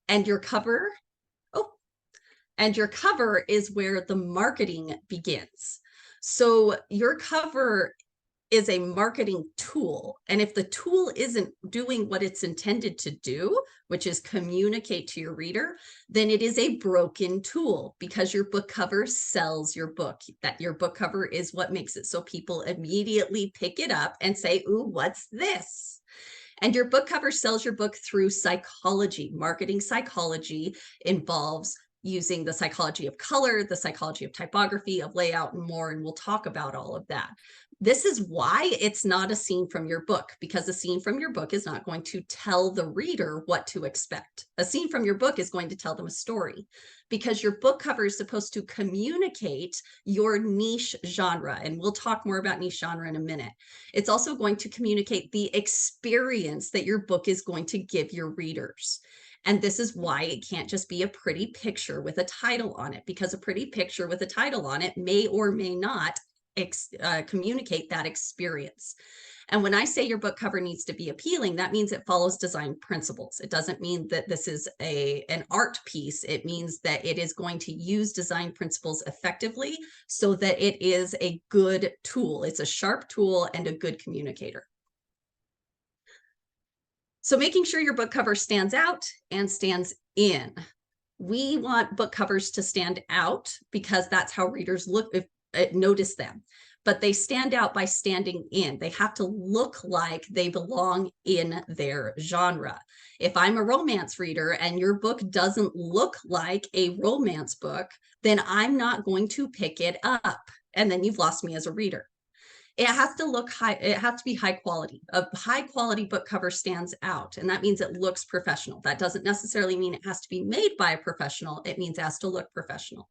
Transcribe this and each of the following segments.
And your cover, oh, and your cover is where the marketing begins. So your cover is a marketing tool. And if the tool isn't doing what it's intended to do, which is communicate to your reader, then it is a broken tool, because your book cover sells your book. That your book cover is what makes it so people immediately pick it up and say, ooh, what's this? And your book cover sells your book through psychology. Marketing psychology involves using the psychology of color, the psychology of typography, of layout, and more. And we'll talk about all of that. This is why it's not a scene from your book, because a scene from your book is not going to tell the reader what to expect. A scene from your book is going to tell them a story, because your book cover is supposed to communicate your niche genre. And we'll talk more about niche genre in a minute. It's also going to communicate the experience that your book is going to give your readers. And this is why it can't just be a pretty picture with a title on it, because a pretty picture with a title on it may or may not communicate that experience. And when I say your book cover needs to be appealing, that means it follows design principles. It doesn't mean that this is an art piece. It means that it is going to use design principles effectively so that it is a good tool. It's a sharp tool and a good communicator. So making sure your book cover stands out and stands in. We want book covers to stand out because that's how readers notice them. But they stand out by standing in. They have to look like they belong in their genre. If I'm a romance reader and your book doesn't look like a romance book, then I'm not going to pick it up. And then you've lost me as a reader. It has to look high. It has to be high quality. A high quality book cover stands out, and that means it looks professional. That doesn't necessarily mean it has to be made by a professional. It means it has to look professional.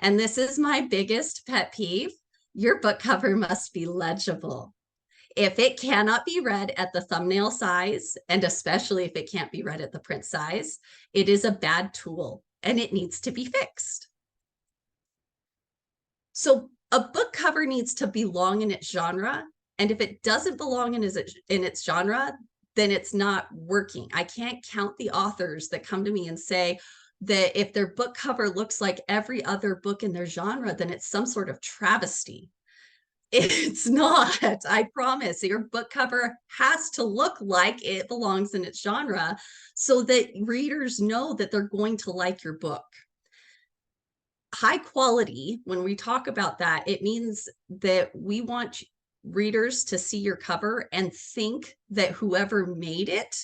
And this is my biggest pet peeve. Your book cover must be legible. If it cannot be read at the thumbnail size, and especially if it can't be read at the print size, it is a bad tool and it needs to be fixed. So a book cover needs to belong in its genre. And if it doesn't belong in its genre, then it's not working. I can't count the authors that come to me and say that if their book cover looks like every other book in their genre, then it's some sort of travesty. It's not. I promise. Your book cover has to look like it belongs in its genre so that readers know that they're going to like your book. High quality, when we talk about that, it means that we want readers to see your cover and think that whoever made it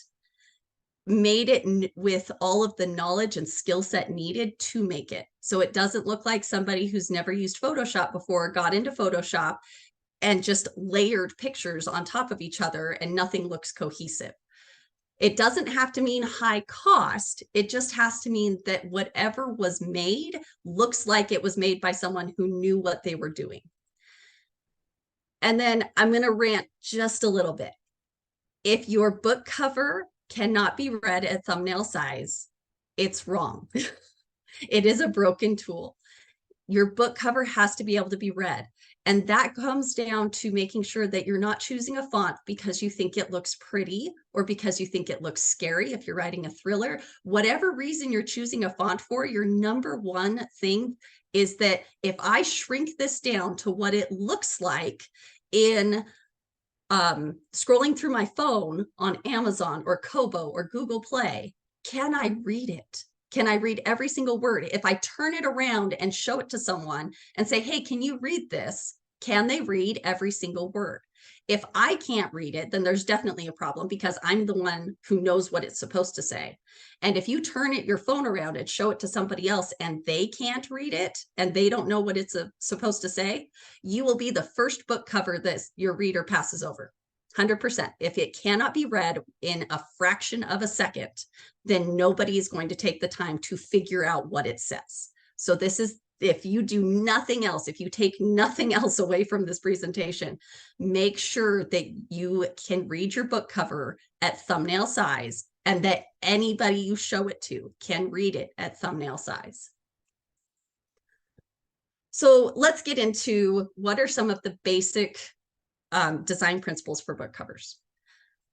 with all of the knowledge and skill set needed to make it. So it doesn't look like somebody who's never used Photoshop before got into Photoshop and just layered pictures on top of each other and nothing looks cohesive. It doesn't have to mean high cost. It just has to mean that whatever was made looks like it was made by someone who knew what they were doing. And then I'm going to rant just a little bit. If your book cover cannot be read at thumbnail size, it's wrong. It is a broken tool. Your book cover has to be able to be read. And that comes down to making sure that you're not choosing a font because you think it looks pretty or because you think it looks scary if you're writing a thriller. Whatever reason you're choosing a font for, your number one thing is that if I shrink this down to what it looks like in scrolling through my phone on Amazon or Kobo or Google Play, can I read it? Can I read every single word? If I turn it around and show it to someone and say, hey, can you read this? Can they read every single word? If I can't read it, then there's definitely a problem because I'm the one who knows what it's supposed to say. And if you turn your phone around and show it to somebody else and they can't read it and they don't know what it's supposed to say, you will be the first book cover that your reader passes over. 100%. If it cannot be read in a fraction of a second, then nobody is going to take the time to figure out what it says. So this is, if you do nothing else, if you take nothing else away from this presentation, make sure that you can read your book cover at thumbnail size and that anybody you show it to can read it at thumbnail size. So let's get into what are some of the basic design principles for book covers.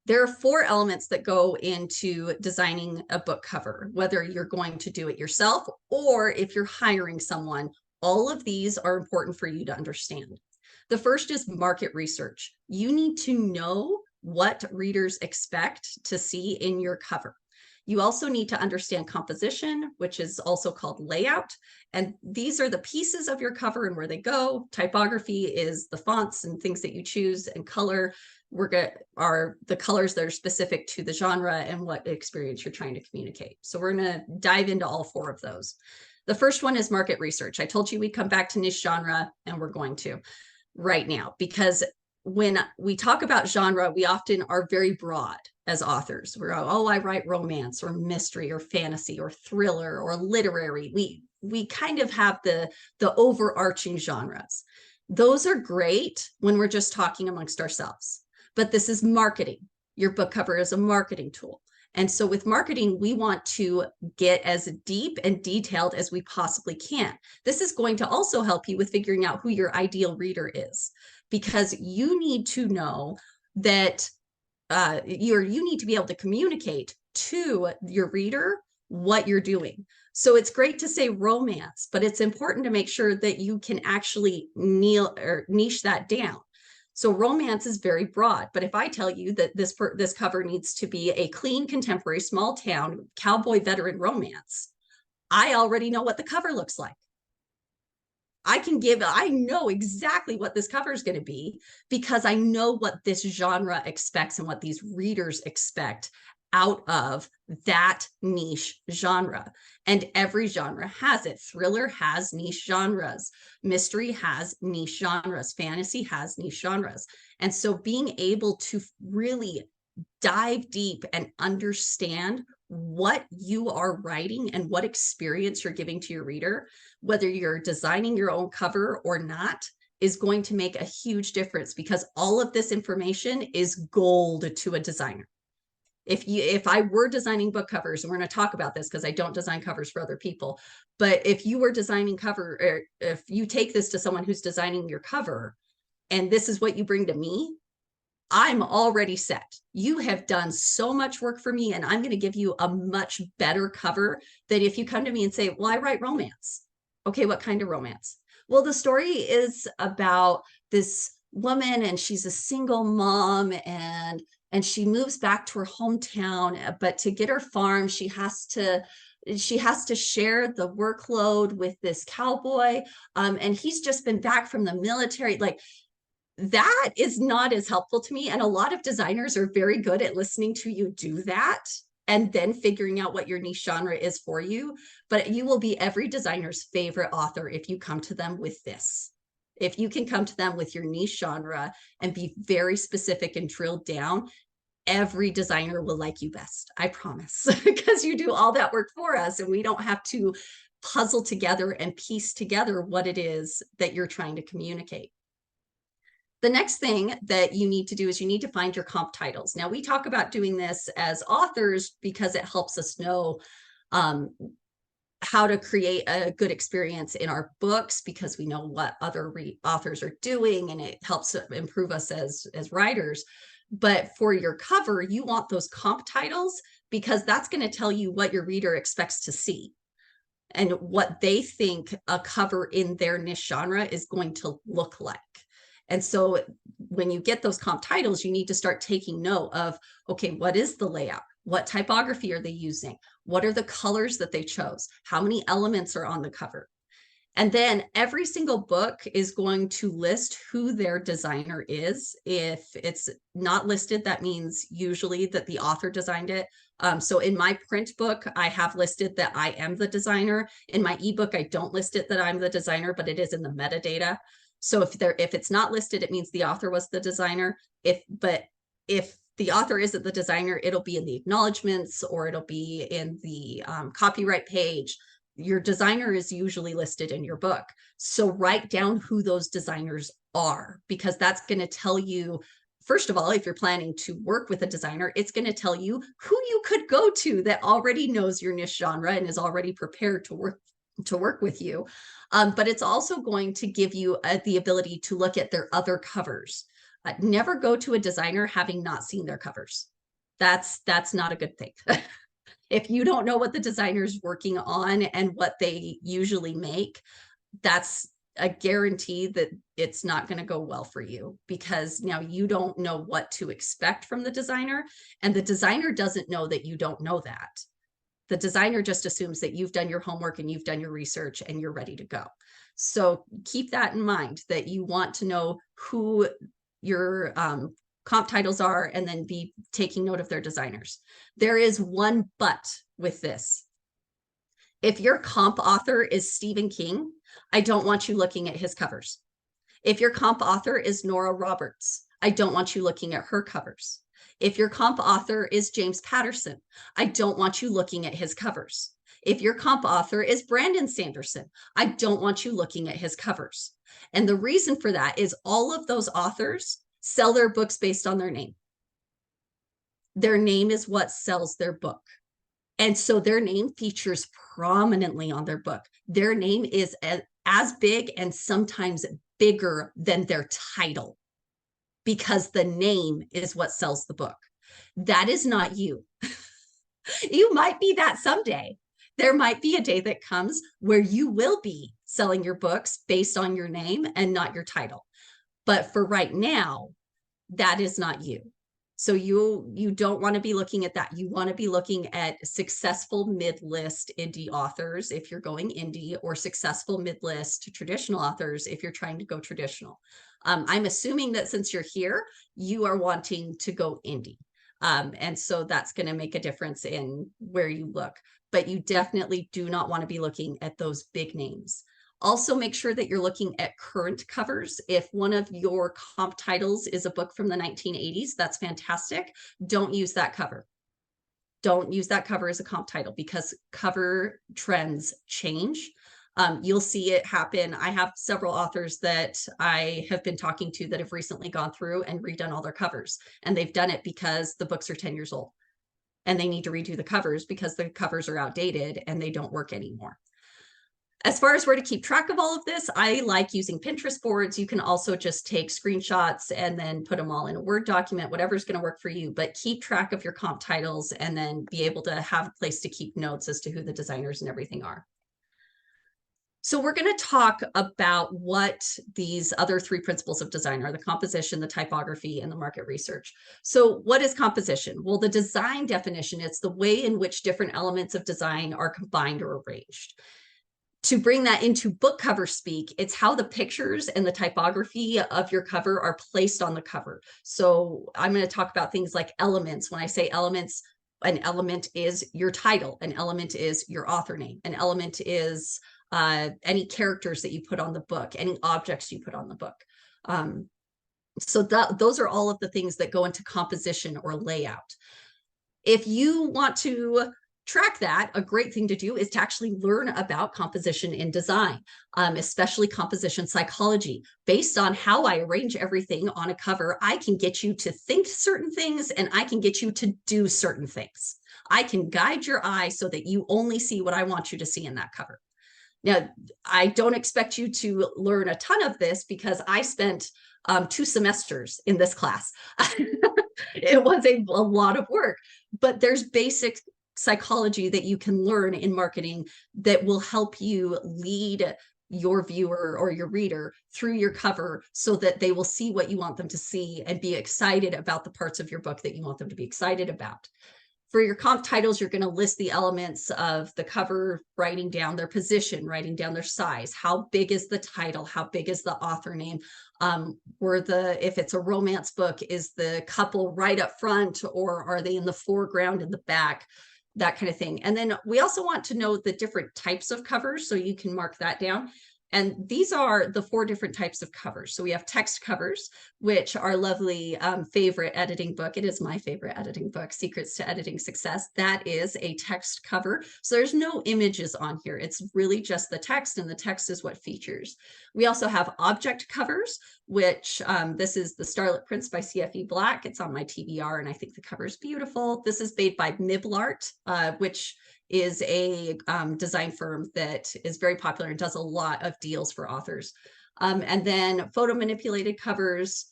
There are 4 elements that go into designing a book cover, whether you're going to do it yourself or if you're hiring someone. All of these are important for you to understand. The first is market research. You need to know what readers expect to see in your cover. You also need to understand composition, which is also called layout. And these are the pieces of your cover and where they go. Typography is the fonts and things that you choose, and color are the colors that are specific to the genre and what experience you're trying to communicate. So we're going to dive into all 4 of those. The first one is market research. I told you we'd come back to niche genre, and we're going to right now, because when we talk about genre, we often are very broad as authors. We're, oh, I write romance or mystery or fantasy or thriller or literary. We kind of have the overarching genres. Those are great when we're just talking amongst ourselves, but this is marketing. Your book cover is a marketing tool. And so with marketing, we want to get as deep and detailed as we possibly can. This is going to also help you with figuring out who your ideal reader is, because you need to know that you need to be able to communicate to your reader what you're doing. So it's great to say romance, but it's important to make sure that you can actually niche that down. So romance is very broad, but if I tell you that this cover needs to be a clean, contemporary, small town, cowboy veteran romance, I already know what the cover looks like. I know exactly what this cover is going to be because I know what this genre expects and what these readers expect out of that niche genre. And every genre has it. Thriller has niche genres. Mystery has niche genres. Fantasy has niche genres. And so being able to really dive deep and understand what you are writing and what experience you're giving to your reader, whether you're designing your own cover or not, is going to make a huge difference, because all of this information is gold to a designer. If I were designing book covers, and we're going to talk about this because I don't design covers for other people, but if you were designing cover, or if you take this to someone who's designing your cover and this is what you bring to me, I'm already set. You have done so much work for me, and I'm going to give you a much better cover than if you come to me and say, well, I write romance. Okay, what kind of romance? Well, the story is about this woman, and she's a single mom, and she moves back to her hometown, but to get her farm, she has to share the workload with this cowboy, and he's just been back from the military. Like, that is not as helpful to me. And a lot of designers are very good at listening to you do that and then figuring out what your niche genre is for you. But you will be every designer's favorite author if you come to them with this. If you can come to them with your niche genre and be very specific and drilled down, every designer will like you best. I promise, because you do all that work for us and we don't have to puzzle together and piece together what it is that you're trying to communicate. The next thing that you need to do is you need to find your comp titles. Now, we talk about doing this as authors because it helps us know how to create a good experience in our books, because we know what other authors are doing, and it helps improve us as writers. But for your cover, you want those comp titles because that's going to tell you what your reader expects to see and what they think a cover in their niche genre is going to look like. And so when you get those comp titles, you need to start taking note of, okay, what is the layout? What typography are they using? What are the colors that they chose? How many elements are on the cover? And then every single book is going to list who their designer is. If it's not listed, that means usually that the author designed it. So in my print book, I have listed that I am the designer. In my ebook, I don't list it that I'm the designer, but it is in the metadata. So if it's not listed, it means the author was the designer. If the author isn't the designer, it'll be in the acknowledgments or it'll be in the copyright page. Your designer is usually listed in your book. So write down who those designers are, because that's going to tell you, first of all, if you're planning to work with a designer, it's going to tell you who you could go to that already knows your niche genre and is already prepared to work with you. But it's also going to give you the ability to look at their other covers. Never go to a designer having not seen their covers. That's not a good thing. If you don't know what the designer's working on and what they usually make, that's a guarantee that it's not going to go well for you, because now you don't know what to expect from the designer, and the designer doesn't know that you don't know that. The designer just assumes that you've done your homework and you've done your research and you're ready to go. So keep that in mind, that you want to know who your comp titles are, and then be taking note of their designers. There is one but with this. If your comp author is Stephen King, I don't want you looking at his covers. If your comp author is Nora Roberts, I don't want you looking at her covers. If your comp author is James Patterson, I don't want you looking at his covers. If your comp author is Brandon Sanderson, I don't want you looking at his covers. And the reason for that is all of those authors sell their books based on their name. Their name is what sells their book. And so their name features prominently on their book. Their name is as big and sometimes bigger than their title, because the name is what sells the book. That is not you. You might be that someday. There might be a day that comes where you will be selling your books based on your name and not your title. But for right now, that is not you. So you don't want to be looking at that. You want to be looking at successful mid-list indie authors if you're going indie, or successful mid-list traditional authors if you're trying to go traditional. I'm assuming that since you're here, you are wanting to go indie. And so that's going to make a difference in where you look. But you definitely do not want to be looking at those big names. Also, make sure that you're looking at current covers. If one of your comp titles is a book from the 1980s, that's fantastic. Don't use that cover. Don't use that cover as a comp title, because cover trends change. You'll see it happen. I have several authors that I have been talking to that have recently gone through and redone all their covers. And they've done it because the books are 10 years old and they need to redo the covers because the covers are outdated and they don't work anymore. As far as where to keep track of all of this, I like using Pinterest boards. You can also just take screenshots and then put them all in a Word document, whatever's going to work for you. But keep track of your comp titles and then be able to have a place to keep notes as to who the designers and everything are. So we're going to talk about what these other three principles of design are: the composition, the typography, and the market research. So what is composition? Well, the design definition, it's the way in which different elements of design are combined or arranged. To bring that into book cover speak, it's how the pictures and the typography of your cover are placed on the cover. So I'm going to talk about things like elements. When I say elements, an element is your title, an element is your author name, an element is any characters that you put on the book, any objects you put on the book. So those are all of the things that go into composition or layout. If you want to track that, a great thing to do is to actually learn about composition in design, especially composition psychology. Based on how I arrange everything on a cover, I can get you to think certain things and I can get you to do certain things. I can guide your eye so that you only see what I want you to see in that cover. Now, I don't expect you to learn a ton of this because I spent 2 semesters in this class. It was a lot of work, but there's basic psychology that you can learn in marketing that will help you lead your viewer or your reader through your cover so that they will see what you want them to see and be excited about the parts of your book that you want them to be excited about. For your comp titles, you're going to list the elements of the cover, writing down their position, writing down their size. How big is the title? How big is the author name? If it's a romance book, is the couple right up front or are they in the foreground in the back? That kind of thing. And then we also want to know the different types of covers, so you can mark that down. And these are the 4 different types of covers. So we have text covers, which are lovely favorite editing book. It is my favorite editing book, Secrets to Editing Success. That is a text cover. So there's no images on here. It's really just the text, and the text is what features. We also have object covers, which this is the Starlit Prince by CFE Black. It's on my TBR, and I think the cover is beautiful. This is made by Miblart, which is a design firm that is very popular and does a lot of deals for authors. And then photo manipulated covers,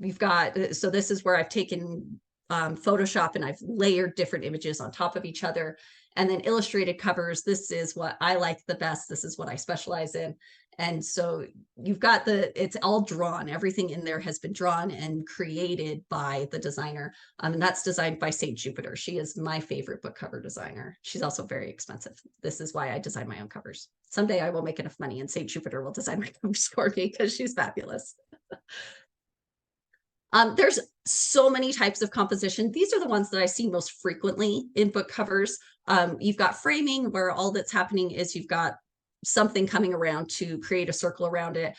you've got, so this is where I've taken Photoshop and I've layered different images on top of each other. And then illustrated covers, this is what I like the best. This is what I specialize in. And so you've got it's all drawn. Everything in there has been drawn and created by the designer. And that's designed by St. Jupiter. She is my favorite book cover designer. She's also very expensive. This is why I design my own covers. Someday I will make enough money and St. Jupiter will design my covers for me because she's fabulous. There's so many types of composition. These are the ones that I see most frequently in book covers. You've got framing, where all that's happening is you've got something coming around to create a circle around it.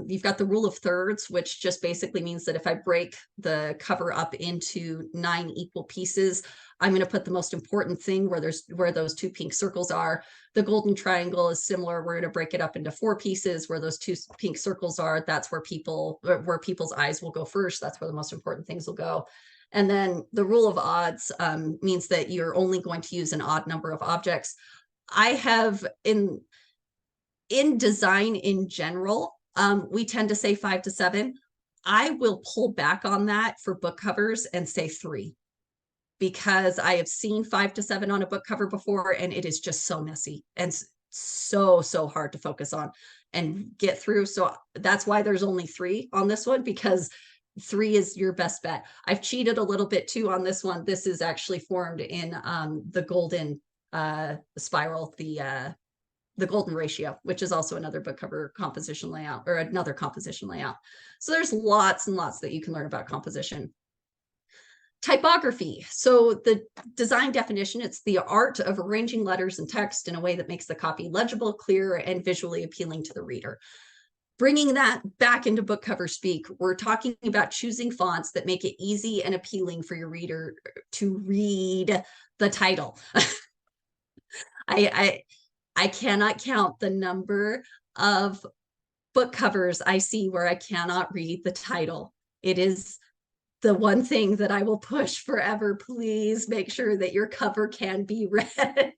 You've got the rule of thirds, which just basically means that if I break the cover up into 9 equal pieces, I'm going to put the most important thing where those 2 pink circles are. The golden triangle is similar. We're going to break it up into 4 pieces where those 2 pink circles are. That's where people's eyes will go first. That's where the most important things will go. And then the rule of odds means that you're only going to use an odd number of objects. I have in design in general, we tend to say 5 to 7. I will pull back on that for book covers and say 3, because I have seen 5 to 7 on a book cover before, and it is just so messy and so hard to focus on and get through. So that's why there's only 3 on this one, because 3 is your best bet. I've cheated a little bit too on this one. This is actually formed in the golden spiral, the golden ratio, which is also another book cover composition layout, or another composition layout. So there's lots and lots that you can learn about composition. Typography. So the design definition, it's the art of arranging letters and text in a way that makes the copy legible, clear, and visually appealing to the reader. Bringing that back into book cover speak, we're talking about choosing fonts that make it easy and appealing for your reader to read the title. I cannot count the number of book covers I see where I cannot read the title. It is the one thing that I will push forever. Please make sure that your cover can be read.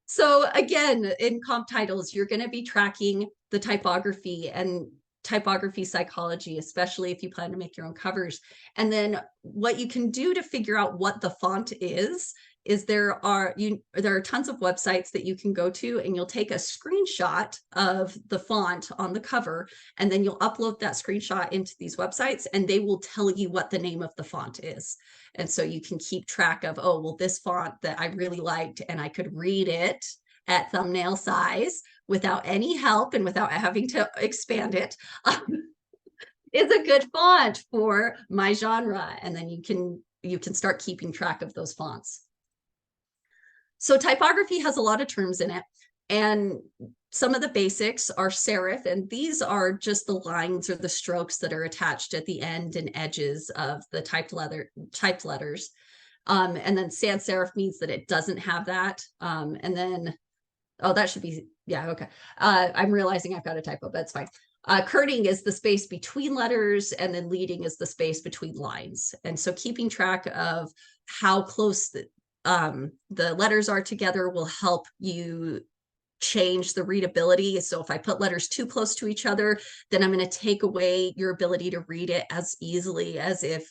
So again, in comp titles, you're going to be tracking the typography and typography psychology, especially if you plan to make your own covers. And then what you can do to figure out what the font is there are tons of websites that you can go to, and you'll take a screenshot of the font on the cover, and then you'll upload that screenshot into these websites, and they will tell you what the name of the font is. And so you can keep track of, oh, well, this font that I really liked and I could read it at thumbnail size without any help and without having to expand it, is a good font for my genre. And then you can start keeping track of those fonts. So typography has a lot of terms in it, and some of the basics are serif, and these are just the lines or the strokes that are attached at the end and edges of the typed letters. And then sans serif means that it doesn't have that. And then, oh, that should be, yeah, okay. I'm realizing I've got a typo, but it's fine. Kerning is the space between letters, and then leading is the space between lines. And so keeping track of how close the letters are together will help you change the readability. So if I put letters too close to each other, then I'm going to take away your ability to read it as easily as if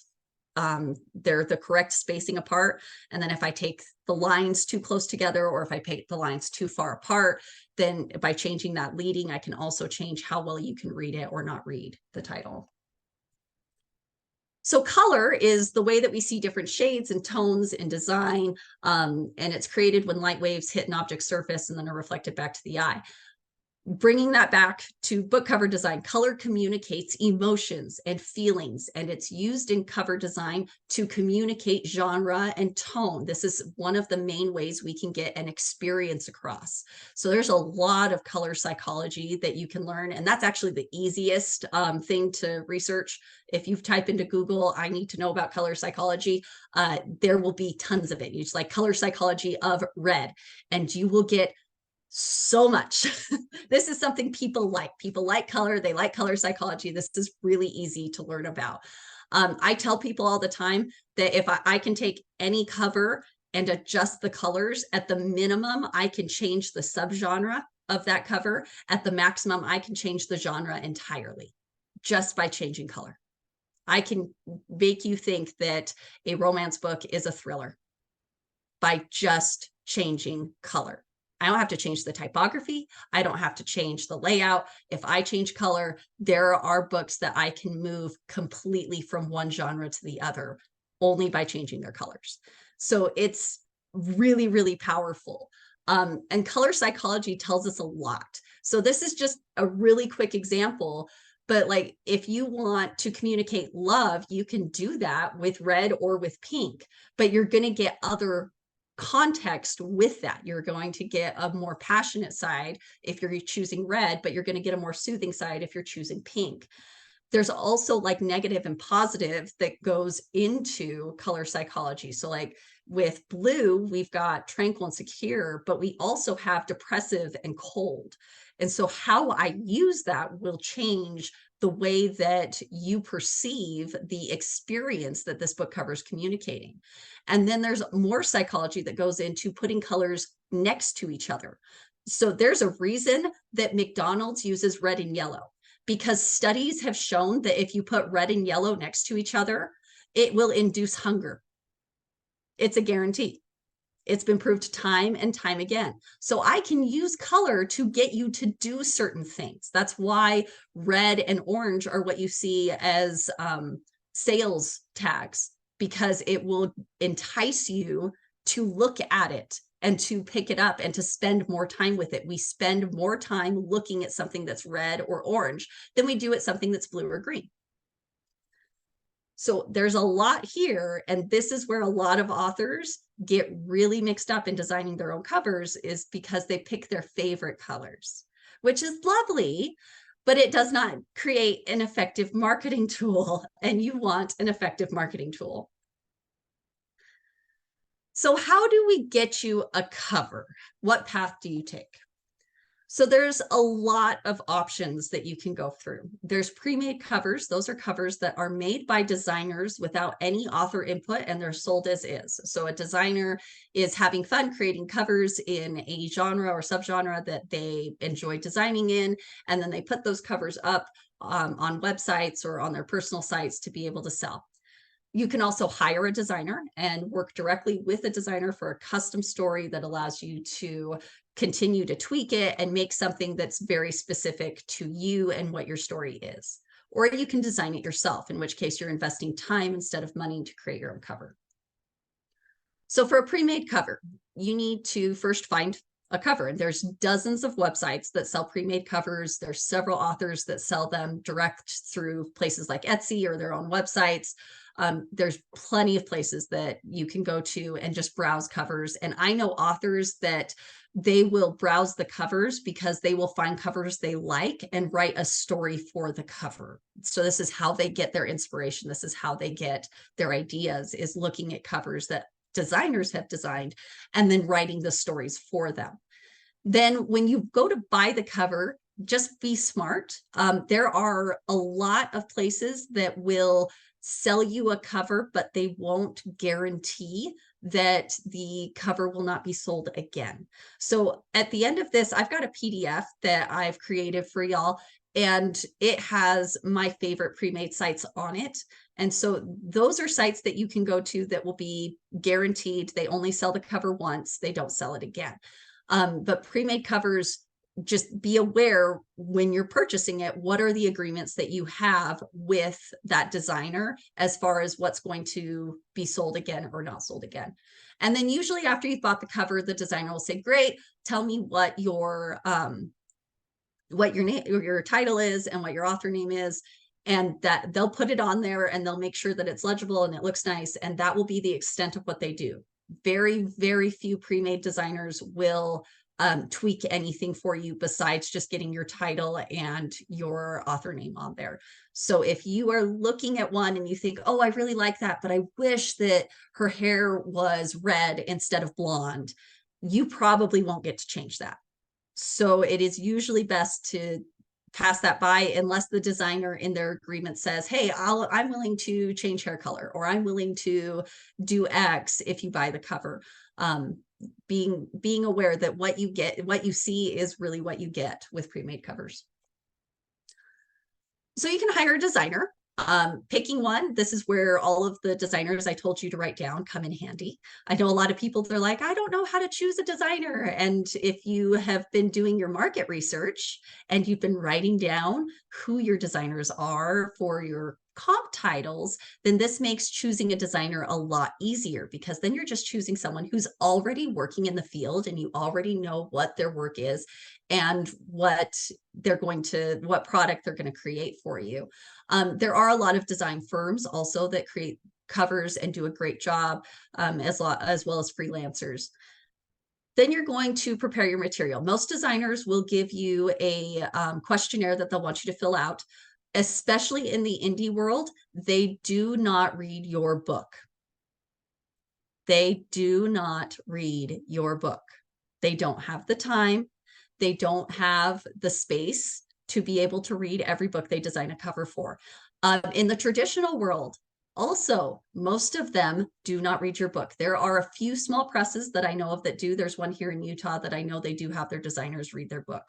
they're the correct spacing apart. And then if I take the lines too close together, or if I take the lines too far apart, then by changing that leading, I can also change how well you can read it or not read the title. So color is the way that we see different shades and tones in design, and it's created when light waves hit an object surface and then are reflected back to the eye. Bringing that back to book cover design, color communicates emotions and feelings, and it's used in cover design to communicate genre and tone. This is one of the main ways we can get an experience across. So there's a lot of color psychology that you can learn, and that's actually the easiest thing to research. If you type into Google, I need to know about color psychology, there will be tons of it. You just like color psychology of red, and you will get so much. This is something people like color, they like color psychology. This is really easy to learn about. I tell people all the time that if I can take any cover and adjust the colors, at the minimum I can change the subgenre of that cover. At the maximum I can change the genre entirely, just by changing color. I can make you think that a romance book is a thriller by just changing color. I don't have to change the typography. I don't have to change the layout. If I change color, there are books that I can move completely from one genre to the other only by changing their colors. So it's really, really powerful. And color psychology tells us a lot. So this is just a really quick example, but like if you want to communicate love, you can do that with red or with pink, but you're going to get other context with that. You're going to get a more passionate side if you're choosing red, but you're going to get a more soothing side if you're choosing pink. There's also like negative and positive that goes into color psychology. So like with blue, we've got tranquil and secure, but we also have depressive and cold. And so how I use that will change the way that you perceive the experience that this book cover is communicating. And then there's more psychology that goes into putting colors next to each other. So there's a reason that McDonald's uses red and yellow, because studies have shown that if you put red and yellow next to each other, it will induce hunger. It's a guarantee. It's been proved time and time again. So I can use color to get you to do certain things. That's why red and orange are what you see as sales tags, because it will entice you to look at it and to pick it up and to spend more time with it. We spend more time looking at something that's red or orange than we do at something that's blue or green. So there's a lot here, and this is where a lot of authors get really mixed up in designing their own covers, is because they pick their favorite colors, which is lovely, but it does not create an effective marketing tool, and you want an effective marketing tool. So how do we get you a cover? What path do you take? So there's a lot of options that you can go through. There's pre-made covers. Those are covers that are made by designers without any author input, and they're sold as is. So a designer is having fun creating covers in a genre or subgenre that they enjoy designing in, and then they put those covers up on websites or on their personal sites to be able to sell. You can also hire a designer and work directly with a designer for a custom story that allows you to continue to tweak it and make something that's very specific to you and what your story is. Or you can design it yourself, in which case you're investing time instead of money to create your own cover. So for a pre-made cover, you need to first find a cover. And there's dozens of websites that sell pre-made covers. There's several authors that sell them direct through places like Etsy or their own websites. There's plenty of places that you can go to and just browse covers. And I know authors that they will browse the covers because they will find covers they like and write a story for the cover. So this is how they get their inspiration. This is how they get their ideas, is looking at covers that designers have designed and then writing the stories for them. Then when you go to buy the cover, just be smart. There are a lot of places that will sell you a cover, but they won't guarantee that the cover will not be sold again. So at the end of this, I've got a PDF that I've created for y'all, and it has my favorite pre-made sites on it. And so those are sites that you can go to that will be guaranteed. They only sell the cover once, they don't sell it again. But pre-made covers, just be aware when you're purchasing it, what are the agreements that you have with that designer as far as what's going to be sold again or not sold again. And then usually after you've bought the cover, the designer will say, great, tell me what your name, your title is and what your author name is. And that they'll put it on there and they'll make sure that it's legible and it looks nice. And that will be the extent of what they do. Very, very few pre-made designers will tweak anything for you besides just getting your title and your author name on there. So if you are looking at one and you think, oh, I really like that, but I wish that her hair was red instead of blonde, you probably won't get to change that. So it is usually best to pass that by unless the designer in their agreement says, hey, I'm willing to change hair color, or I'm willing to do X if you buy the cover. Being aware that what you see is really what you get with pre-made covers. So you can hire a designer. Picking one, this is where all of the designers I told you to write down come in handy. I know a lot of people, they're like, I don't know how to choose a designer. And if you have been doing your market research and you've been writing down who your designers are for your comp titles, then this makes choosing a designer a lot easier, because then you're just choosing someone who's already working in the field and you already know what their work is and what product they're going to create for you. There are a lot of design firms also that create covers and do a great job, as well as freelancers. Then you're going to prepare your material. Most designers will give you a questionnaire that they'll want you to fill out. Especially in the indie world, they do not read your book. They do not read your book. They don't have the time. They don't have the space to be able to read every book they design a cover for. In the traditional world, also, most of them do not read your book. There are a few small presses that I know of that do. There's one here in Utah that I know they do have their designers read their book.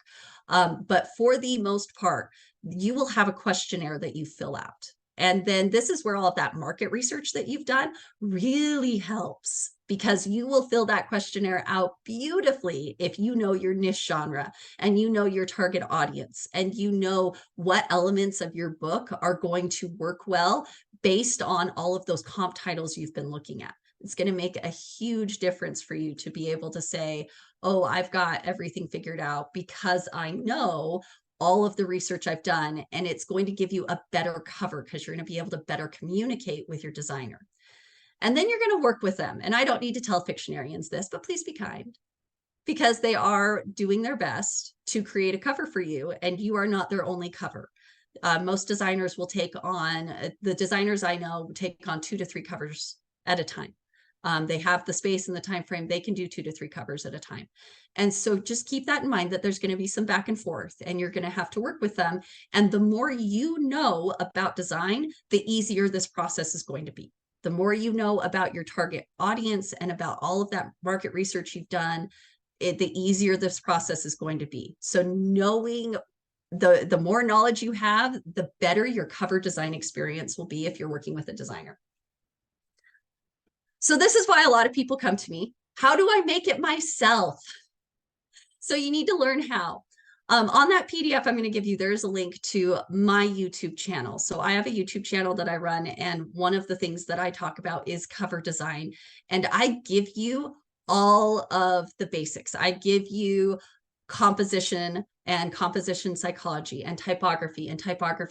But for the most part, you will have a questionnaire that you fill out. And then this is where all of that market research that you've done really helps, because you will fill that questionnaire out beautifully if you know your niche genre and you know your target audience and you know what elements of your book are going to work well based on all of those comp titles you've been looking at. It's going to make a huge difference for you to be able to say, oh, I've got everything figured out because I know all of the research I've done, and it's going to give you a better cover because you're going to be able to better communicate with your designer. And then you're going to work with them. And I don't need to tell fictionarians this, but please be kind, because they are doing their best to create a cover for you, and you are not their only cover. Most designers will take on, the designers I know take on 2 to 3 covers at a time. They have the space and the time frame, they can do 2 to 3 covers at a time. And so just keep that in mind, that there's going to be some back and forth and you're going to have to work with them. And the more you know about design, the easier this process is going to be. The more you know about your target audience and about all of that market research you've done, the easier this process is going to be. So knowing the more knowledge you have, the better your cover design experience will be if you're working with a designer. So this is why a lot of people come to me. How do I make it myself? So you need to learn how. On that PDF I'm going to give you, there's a link to my YouTube channel. So I have a YouTube channel that I run, and one of the things that I talk about is cover design. And I give you all of the basics. I give you composition and composition psychology and typography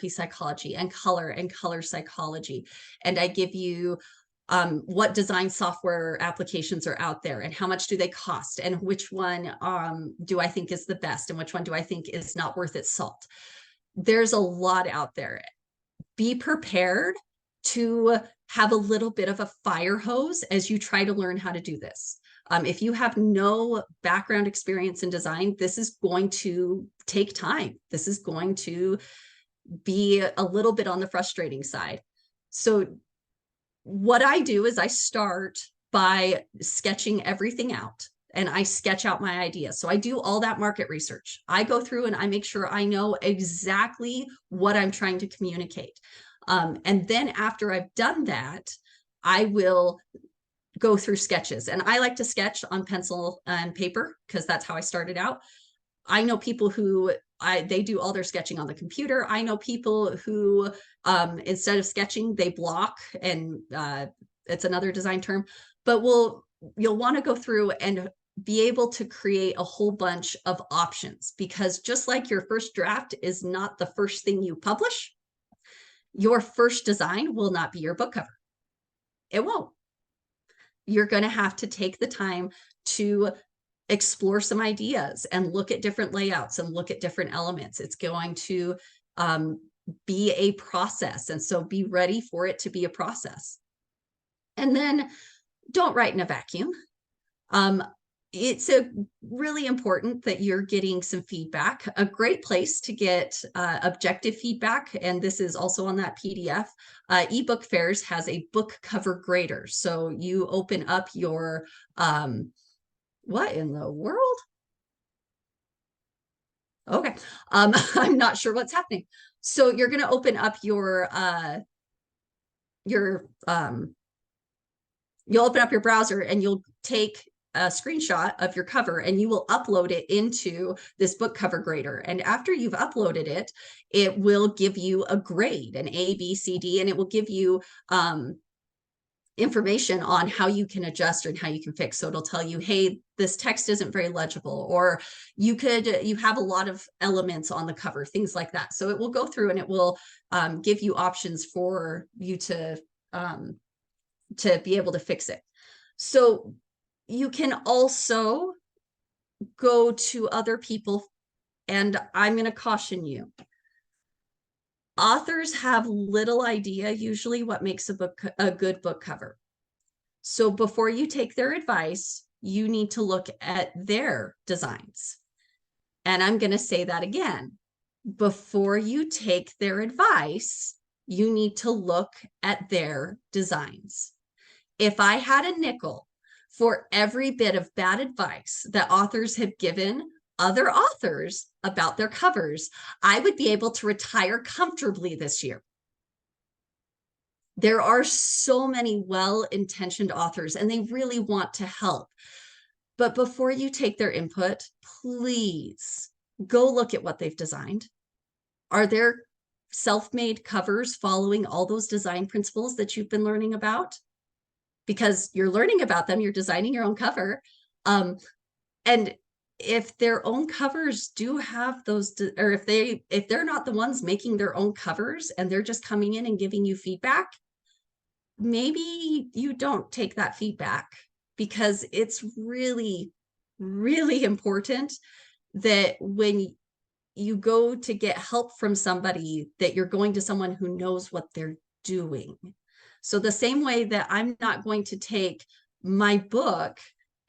psychology and color psychology. And I give you what design software applications are out there and how much do they cost and which one do I think is the best and which one do I think is not worth its salt. There's a lot out there. Be prepared to have a little bit of a fire hose as you try to learn how to do this. If you have no background experience in design, this is going to take time. This is going to be a little bit on the frustrating side. So what I do is I start by sketching everything out, and I sketch out my ideas. So I do all that market research. I go through and I make sure I know exactly what I'm trying to communicate. And then after I've done that, I will go through sketches. And I like to sketch on pencil and paper because that's how I started out. I know people who they do all their sketching on the computer. I know people who instead of sketching, they block, and it's another design term, but you'll want to go through and be able to create a whole bunch of options, because just like your first draft is not the first thing you publish, your first design will not be your book cover. It won't. You're going to have to take the time to explore some ideas and look at different layouts and look at different elements. It's going to be a process. And so be ready for it to be a process. And then don't write in a vacuum. It's really important that you're getting some feedback. A great place to get objective feedback, and this is also on that PDF, eBook Fairs has a book cover grader. So you open up your, what in the world? Okay. I'm not sure what's happening. So you're going to open up your you'll open up your browser and you'll take a screenshot of your cover and you will upload it into this book cover grader. And after you've uploaded it, it will give you a grade, an A, B, C, D, and it will give you information on how you can adjust and how you can fix. So it'll tell you, hey, this text isn't very legible, or you have a lot of elements on the cover, things like that. So it will go through and it will give you options for you to be able to fix it. So you can also go to other people, and I'm going to caution you. Authors have little idea usually what makes a good book cover. So before you take their advice, you need to look at their designs. And I'm going to say that again. Before you take their advice, you need to look at their designs. If I had a nickel for every bit of bad advice that authors have given other authors about their covers, I would be able to retire comfortably this year. There are so many well-intentioned authors and they really want to help. But before you take their input, please go look at what they've designed. Are their self-made covers following all those design principles that you've been learning about? Because you're learning about them, you're designing your own cover. And if their own covers do have those, or if they're not the ones making their own covers and they're just coming in and giving you feedback, maybe you don't take that feedback, because it's really, really important that when you go to get help from somebody, that you're going to someone who knows what they're doing. So the same way that I'm not going to take my book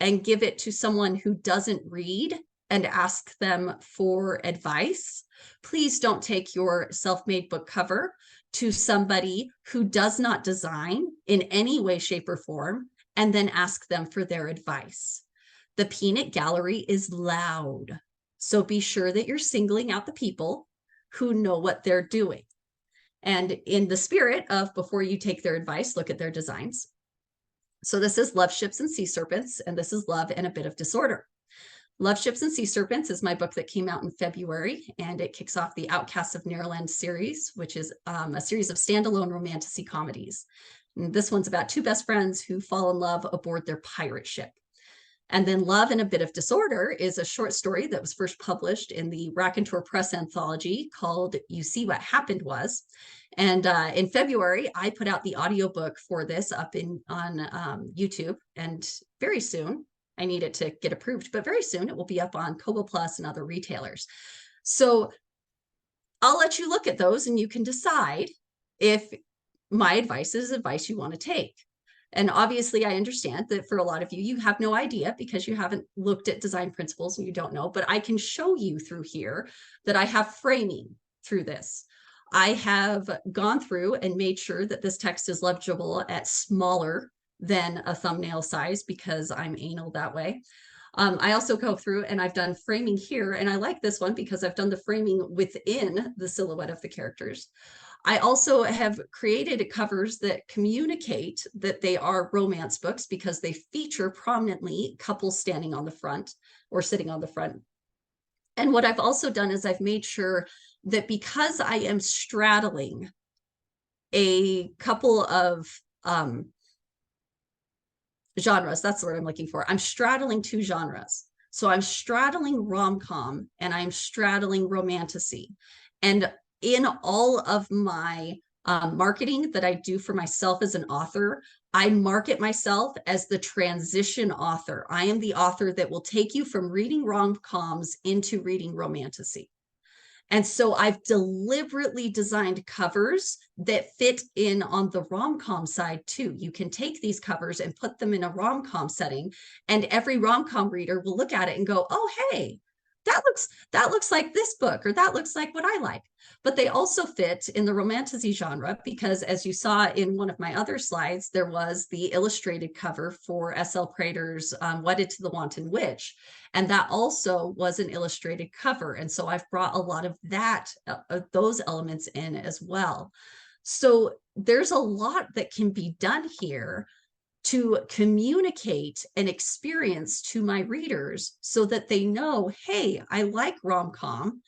and give it to someone who doesn't read and ask them for advice, please don't take your self-made book cover to somebody who does not design in any way, shape, or form and then ask them for their advice. The peanut gallery is loud, so be sure that you're singling out the people who know what they're doing. And in the spirit of before you take their advice, look at their designs. So this is Love, Ships, and Sea Serpents, and this is Love and a Bit of Disorder. Love, Ships, and Sea Serpents is my book that came out in February, and it kicks off the Outcasts of Neverland series, which is a series of standalone romantasy comedies. And this one's about two best friends who fall in love aboard their pirate ship. And then Love and a Bit of Disorder is a short story that was first published in the Raconteur Press anthology called You See What Happened Was. And in February, I put out the audiobook for this up on YouTube. And very soon, I need it to get approved, but very soon it will be up on Kobo Plus and other retailers. So I'll let you look at those and you can decide if my advice is advice you want to take. And obviously, I understand that for a lot of you, you have no idea because you haven't looked at design principles and you don't know, but I can show you through here that I have framing through this. I have gone through and made sure that this text is legible at smaller than a thumbnail size because I'm anal that way. I also go through and I've done framing here, and I like this one because I've done the framing within the silhouette of the characters. I also have created covers that communicate that they are romance books because they feature prominently couples standing on the front or sitting on the front. And what I've also done is I've made sure that because I am straddling a couple of genres, that's the word I'm looking for. I'm straddling two genres. So I'm straddling rom-com and I'm straddling romantasy. And in all of my marketing that I do for myself as an author, I market myself as the transition author. I am the author that will take you from reading rom-coms into reading romantasy. And so I've deliberately designed covers that fit in on the rom-com side too. You can take these covers and put them in a rom-com setting, and every rom-com reader will look at it and go, oh, hey, that looks like this book, or that looks like what I like. But they also fit in the romantasy genre because, as you saw in one of my other slides, there was the illustrated cover for S.L. Prater's Wedded to the Wanton Witch. And that also was an illustrated cover. And so I've brought a lot of those elements in as well. So there's a lot that can be done here to communicate an experience to my readers so that they know, hey, I like rom-com,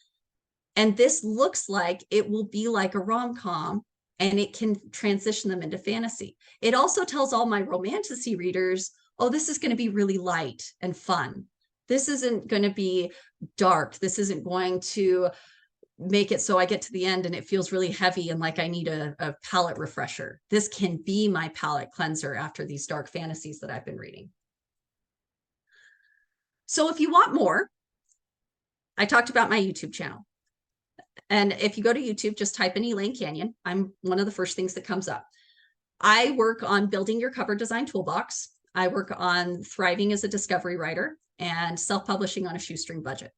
and this looks like it will be like a rom-com, and it can transition them into fantasy. It also tells all my romantasy readers, oh, this is going to be really light and fun. This isn't going to be dark. This isn't going to make it so I get to the end and it feels really heavy and like I need a palate refresher. This can be my palate cleanser after these dark fantasies that I've been reading. So if you want more, I talked about my YouTube channel. And if you go to YouTube, just type in Elaine Canyon. I'm one of the first things that comes up. I work on building your cover design toolbox. I work on thriving as a discovery writer and self-publishing on a shoestring budget.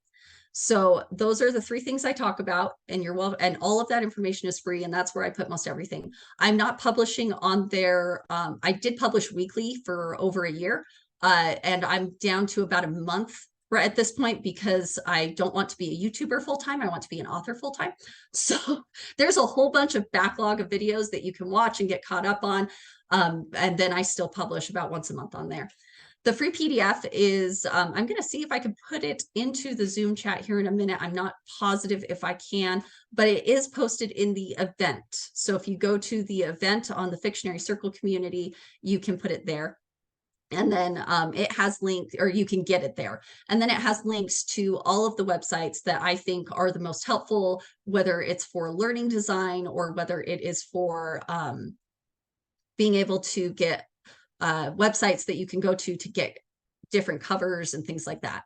So those are the 3 things I talk about, and you're well, and all of that information is free, and that's where I put most everything. I'm not publishing on there. I did publish weekly for over a year, and I'm down to about a month right at this point because I don't want to be a YouTuber full-time. I want to be an author full-time. So there's a whole bunch of backlog of videos that you can watch and get caught up on. And then I still publish about once a month on there. The free PDF is, I'm going to see if I can put it into the Zoom chat here in a minute. I'm not positive if I can, but it is posted in the event. So if you go to the event on the Fictionary Circle community, you can put it there. And then it has links, or you can get it there. And then it has links to all of the websites that I think are the most helpful, whether it's for learning design or whether it is for being able to get websites that you can go to get different covers and things like that.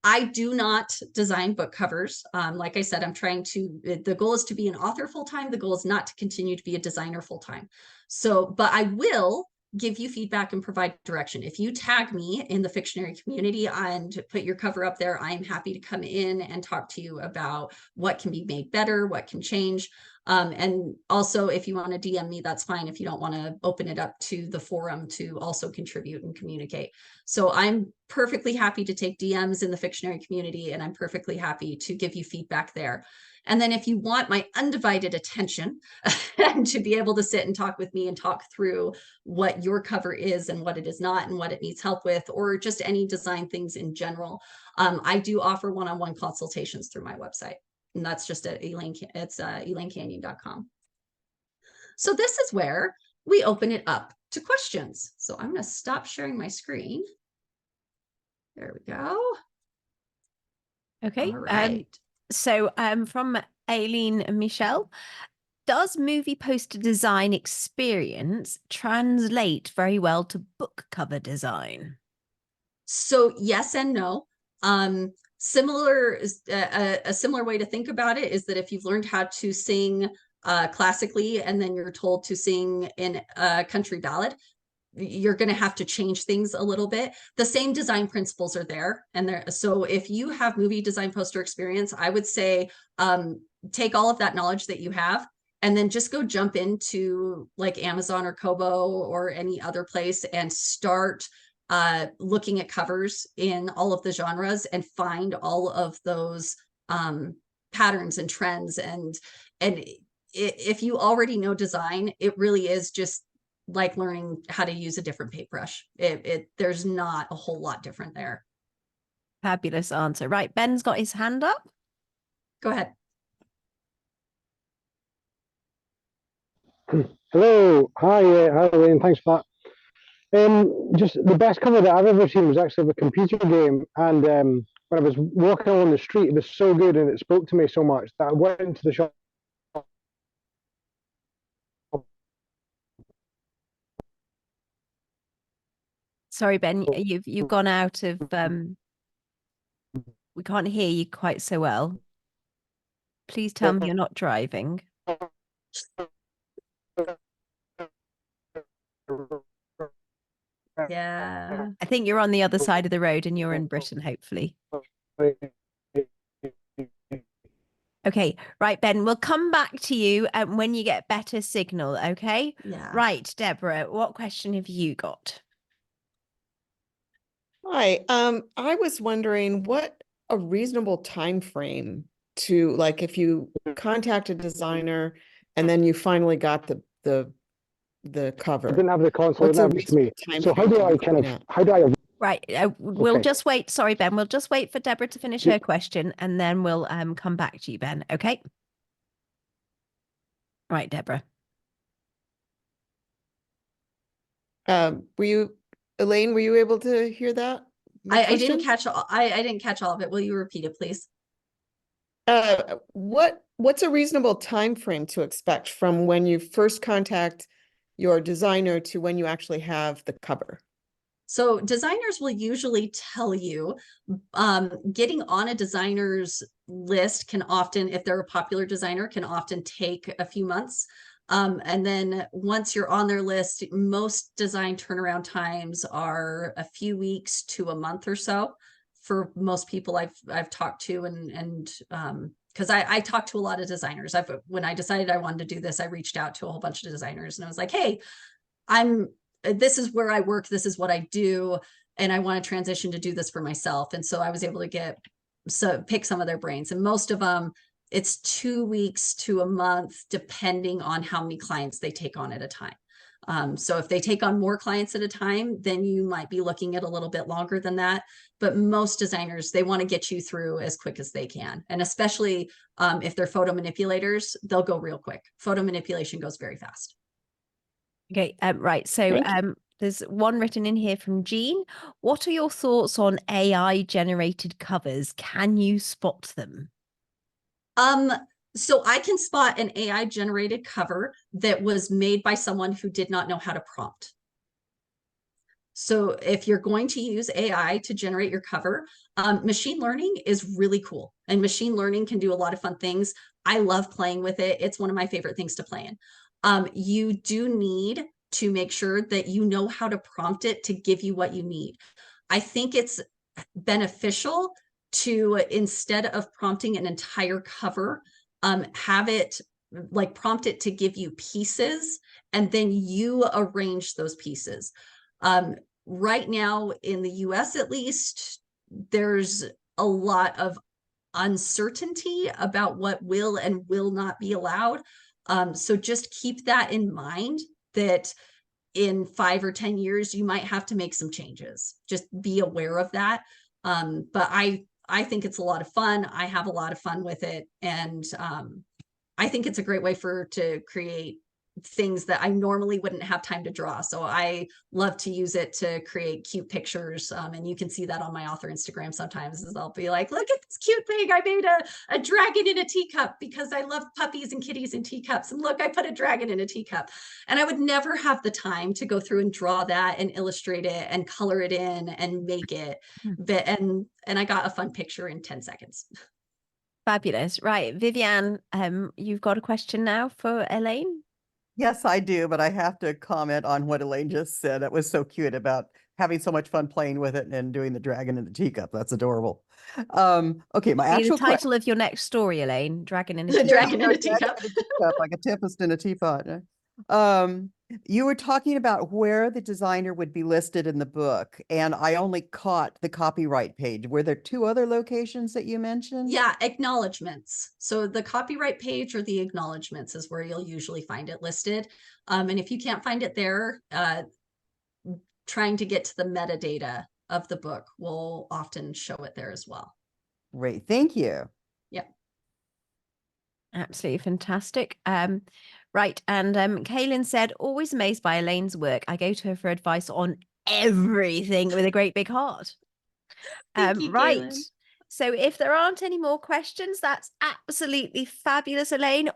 I do not design book covers. Like I said, I'm trying to, the goal is to be an author full-time. The goal is not to continue to be a designer full-time. So, but I will give you feedback and provide direction. If you tag me in the Fictionary community and put your cover up there, I am happy to come in and talk to you about what can be made better, what can change. And also, if you want to DM me, that's fine. If you don't want to open it up to the forum to also contribute and communicate. So I'm perfectly happy to take DMs in the Fictionary community, and I'm perfectly happy to give you feedback there. And then if you want my undivided attention and to be able to sit and talk with me and talk through what your cover is and what it is not and what it needs help with, or just any design things in general, I do offer one-on-one consultations through my website. And that's just at elainecanyon.com. So this is where we open it up to questions. So I'm going to stop sharing my screen. There we go. Okay. All right. So from Aileen and Michelle, does movie poster design experience translate very well to book cover design? So yes and no. Similar, a similar way to think about it is that if you've learned how to sing classically and then you're told to sing in a country ballad, you're going to have to change things a little bit. The same design principles are there. So if you have movie design poster experience, I would say take all of that knowledge that you have and then just go jump into like Amazon or Kobo or any other place and start looking at covers in all of the genres and find all of those patterns and trends. And if you already know design, it really is just like learning how to use a different paintbrush. There's not a whole lot different there. Fabulous answer. Right, Ben's got his hand up. Go ahead. Hello, hi, Elaine. Thanks for that. Just the best cover that I've ever seen was actually of a computer game, and when I was walking along the street, it was so good and it spoke to me so much that I went into the shop. Sorry, Ben, you've gone out of we can't hear you quite so well. Please tell me you're not driving. Yeah. I think you're on the other side of the road and you're in Britain, hopefully. Okay, right, Ben, we'll come back to you when you get better signal, okay? Yeah. Right, Deborah, what question have you got? Hi, I was wondering what a reasonable time frame to, like, if you contact a designer and then you finally got the I cover. didn't have the console, What's it a didn't have it to me. reasonable time So how frame do to I be kind looking of, at? how do I, Right, we'll Okay. just wait. Sorry, Ben, we'll just wait for Deborah to finish Yeah. her question and then we'll come back to you, Ben, okay? Right, Deborah. Elaine, were you able to hear that? My I didn't question? catch I didn't catch all of it. Will you repeat it, please? What's a reasonable time frame to expect from when you first contact your designer to when you actually have the cover? So designers will usually tell you, getting on a designer's list can often, if they're a popular designer, can often take a few months. And then once you're on their list, most design turnaround times are a few weeks to a month or so for most people I've talked to, and because I talked to a lot of designers. When I decided I wanted to do this, I reached out to a whole bunch of designers and I was like, hey, this is where I work, this is what I do, and I want to transition to do this for myself. And so I was able to pick some of their brains, and most of them, it's 2 weeks to a month, depending on how many clients they take on at a time. So if they take on more clients at a time, then you might be looking at a little bit longer than that. But most designers, they want to get you through as quick as they can. And especially if they're photo manipulators, they'll go real quick. Photo manipulation goes very fast. Okay, right. So there's one written in here from Jean. What are your thoughts on AI generated covers? Can you spot them? So I can spot an AI generated cover that was made by someone who did not know how to prompt. So if you're going to use AI to generate your cover, machine learning is really cool. And machine learning can do a lot of fun things. I love playing with it. It's one of my favorite things to play in. You do need to make sure that you know how to prompt it to give you what you need. I think it's beneficial to, instead of prompting an entire cover, have it like prompt it to give you pieces and then you arrange those pieces. Right now in the US, at least, there's a lot of uncertainty about what will and will not be allowed. So just keep that in mind, that in 5 or 10 years, you might have to make some changes. Just be aware of that. But I think it's a lot of fun. I have a lot of fun with it. And I think it's a great way to create things that I normally wouldn't have time to draw. So I love to use it to create cute pictures. And you can see that on my author Instagram sometimes, is I'll be like, look at this cute thing. I made a dragon in a teacup because I love puppies and kitties in teacups. And look, I put a dragon in a teacup. And I would never have the time to go through and draw that and illustrate it and color it in and make it. But and I got a fun picture in 10 seconds. Fabulous. Right, Vivian, you've got a question now for Elaine? Yes, I do, but I have to comment on what Elaine just said. It was so cute about having so much fun playing with it and doing the dragon in the teacup. That's adorable. Okay, my Be the actual title of your next story, Elaine, Dragon in a The Teacup. dragon in a teacup. like a tempest in a teapot. You were talking about where the designer would be listed in the book, and I only caught the copyright page. Were there 2 other locations that you mentioned? Yeah, acknowledgements. So the copyright page or the acknowledgements is where you'll usually find it listed. And if you can't find it there, trying to get to the metadata of the book will often show it there as well. Great, thank you. Yeah. Absolutely fantastic. Right, and Kaylin said, always amazed by Elaine's work. I go to her for advice on everything with a great big heart. Thank you, Right. Kaylin. So if there aren't any more questions, that's absolutely fabulous, Elaine.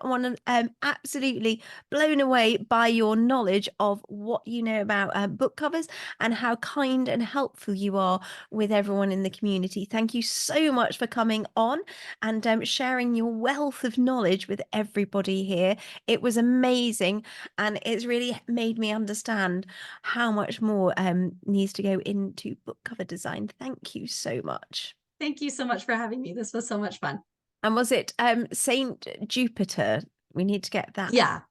I'm absolutely blown away by your knowledge of what you know about book covers and how kind and helpful you are with everyone in the community. Thank you so much for coming on and sharing your wealth of knowledge with everybody here. It was amazing, and it's really made me understand how much more needs to go into book cover design. Thank you so much. Thank you so much for having me. This was so much fun. And was it Saint Jupiter? We need to get that. Yeah.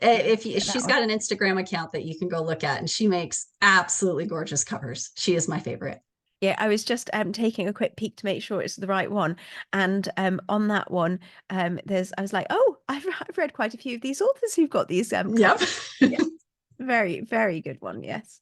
If you, Get that she's one. got an Instagram account that you can go look at, and she makes absolutely gorgeous covers. She is my favorite. Yeah, I was just taking a quick peek to make sure it's the right one. And on that one, I was like, oh, I've read quite a few of these authors who've got these Yep. covers. Yeah. Very, very good one. Yes.